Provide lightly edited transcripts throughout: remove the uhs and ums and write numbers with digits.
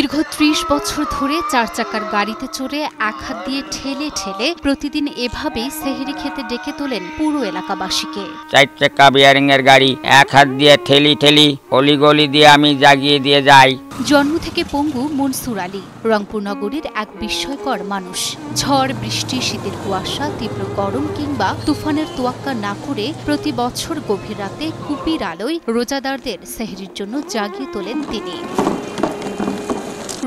দীর্ঘ ৩০ বছর ধরে ৪ চাকার গাড়িতে চড়ে এক হাত দিয়ে ঠেলে ঠেলে প্রতিদিন এভাবেই সেহরি খেতে ডেকে তোলেন পুরো এলাকাবাসীকে। ৪ চাকা বিয়ারিং এর গাড়ি এক হাত দিয়ে ঠেলি ঠেলি অলিগলি দিয়ে আমি জাগিয়ে দিয়ে যাই। জন্ম থেকে পঙ্গু মনসুর আলী রংপুর নগরীর এক বিস্ময়কর মানুষ। ঝড় বৃষ্টি, শীতের কুয়াশা, তীব্র গরম কিংবা তুফানের তোয়াক্কা না করে প্রতি বছর গভীর রাতে কুপির আলোয় রোজাদারদের সেহরির জন্য জাগিয়ে তোলেন তিনি।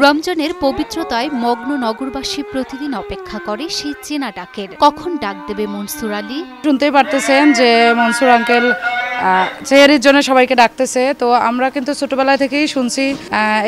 রমজানের পবিত্রতায় মগ্ন নগরবাসী প্রতিদিন অপেক্ষা করে সেই চেনা ডাকের। কখন ডাক দেবে মনসুর আলী? শুনতেই পারতেছেন যে মনসুর আঙ্কেল সেহরির জন্য সবাইকে ডাকতেছে। তো আমরা কিন্তু ছোটবেলা থেকেই শুনছি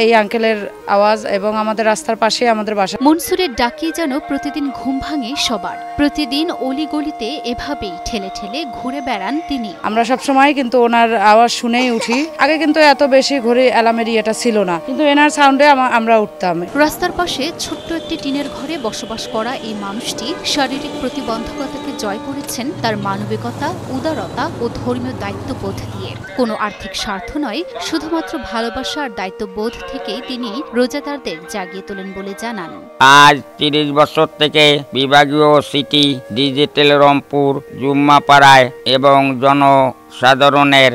এই আঙ্কেলের আওয়াজ এবং আমাদের রাস্তার পাশে আমাদের বাসা। মনসুরের ডাকি যেন প্রতিদিন ঘুম ভাঙে সবার। প্রতিদিন অলিগলিতে এভাবেই ঠেলে ঠেলে ঘুরে বেড়ান তিনি। আমরা সবসময় কিন্তু ওনার আওয়াজ শুনেই উঠি। আগে কিন্তু এত বেশি ঘুরে অ্যালার্মের ইয়েটা ছিল না, কিন্তু এনার সাউন্ডে আমরা উঠতাম। রাস্তার পাশে ছোট্ট একটি টিনের ঘরে বসবাস করা এই মানুষটি শারীরিক প্রতিবন্ধকতাকে জয় করেছেন তার মানবিকতা, উদারতা ও ধর্মীয় দায়িত্ববোধ দিয়ে। কোনো আর্থিক স্বার্থ নয়, শুধুমাত্র ভালোবাসা আর দায়িত্ববোধ থেকেই তিনি রোজাদারদের জাগিয়ে তোলেন বলে জানান। আজ ৩০ বছর থেকে বিভাগীয় সিটি ডিজিটাল রংপুর জুম্মাপাড়ায় এবং জনসাধারণের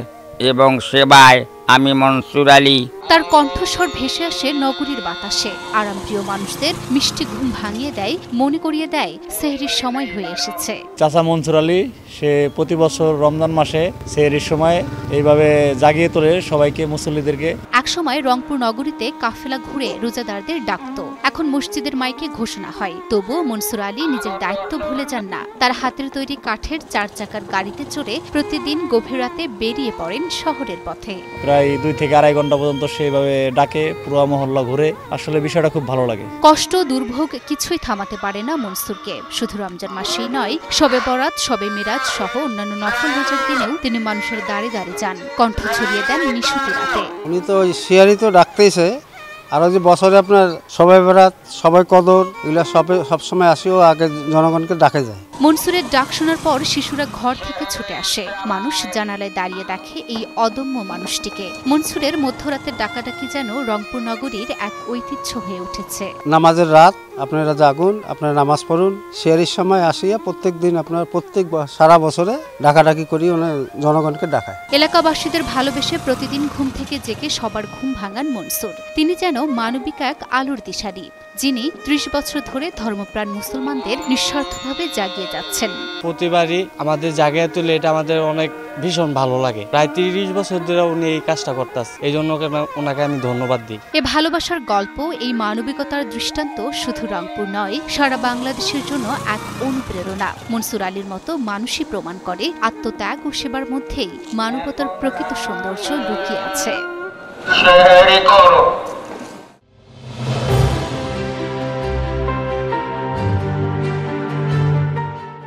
এবং সেবায় আমি মনসুর আলী। তার কণ্ঠস্বর ভেসে আসে নগরীর বাতাসে, আরামপ্রিয় মানুষদের মিষ্টি ঘুম ভাঙিয়ে দেয়, মনে করিয়ে দেয় সেহরির সময় হয়ে এসেছে। চাচা মনসুর আলী সে প্রতি বছর রমজান মাসে সেহরির সময় এইভাবে জাগিয়ে তোলে সবাইকে, মুসল্লিদেরকে। একসময় রংপুর নগরীতে কাফেলা ঘুরে রোজাদারদের ডাকত, এখন মসজিদের মাইকে ঘোষণা হয়। তবুও মনসুর আলী নিজের দায়িত্ব ভুলে যান না। তার হাতের তৈরি কাঠের ৪ চাকার গাড়িতে চড়ে প্রতিদিন গভীর রাতে বেরিয়ে পড়েন শহরের পথে। প্রায় ২ থেকে আড়াই ঘন্টা পর্যন্ত সেইভাবে ডাকে, পুরো মহল্লা ঘুরে। আসলে বিষয়টা খুব ভালো লাগে। কষ্ট, দুর্ভোগ কিছুই থামাতে পারে না মনসুরকে। শুধু রমজান মাসেই নয়, শবে বরাত, শবে মিরাজ সহ অন্যান্য নফল রোজার দিনেও তিনি মানুষের দাঁড়ে দাঁড়ে যান, কণ্ঠ ছড়িয়ে দেন নিশুতি রাতে। উনি তো সেহরি তো ডাকতেইছে, আর যে বছরে আপনার সবাই বরাত, সবাই কদর, এগুলো সবসময় আসিও আগে জনগণকে ডাকে যায়। মনসুরের ডাক শোনার পর শিশুরা ঘর থেকে ছুটে আসে। মানুষ জানালায় দাঁড়িয়ে দেখে এই অদম্য মানুষটিকে। মনসুরের মধ্যরাতের ডাকাডাকি যেন রংপুর নগরীর এক ঐতিহ্য হয়ে উঠেছে। নামাজের রাত আপনারা জাগুন, আপনারা নামাজ পড়ুন। সেহরির সময় আসিয়া প্রত্যেক দিন আপনার সারা বছরে ডাকাডাকি করি জনগণকে ডাকায়। এলাকাবাসীদের ভালোবেসে প্রতিদিন ঘুম থেকে জেগে সবার ঘুম ভাঙান মনসুর। তিনি যেন মানবিক এক আলোর দিশারি, যিনি ৩০ বছর ধরে ধর্মপ্রাণ মুসলমানদের নিঃস্বার্থভাবে জাগিয়ে যাচ্ছেন। প্রতিবারই আমাদের জাগিয়ে তুলে, এটা আমাদের অনেক ভীষণ ভালো লাগে। প্রায় ৩০ বছর ধরে উনি এই কাজটা করতেছে, এই জন্য ওনাকে আমি ধন্যবাদ দিই। এই ভালোবাসার গল্প, এই মানবিকতার দৃষ্টান্ত শুধু রংপুর নয়, সারা বাংলাদেশের জন্য এক অনুপ্রেরণা। মনসুর আলীর মতো মানুষই প্রমাণ করে আত্মত্যাগ ও সেবার মধ্যেই মানবতার প্রকৃত সৌন্দর্য লুকিয়ে আছে।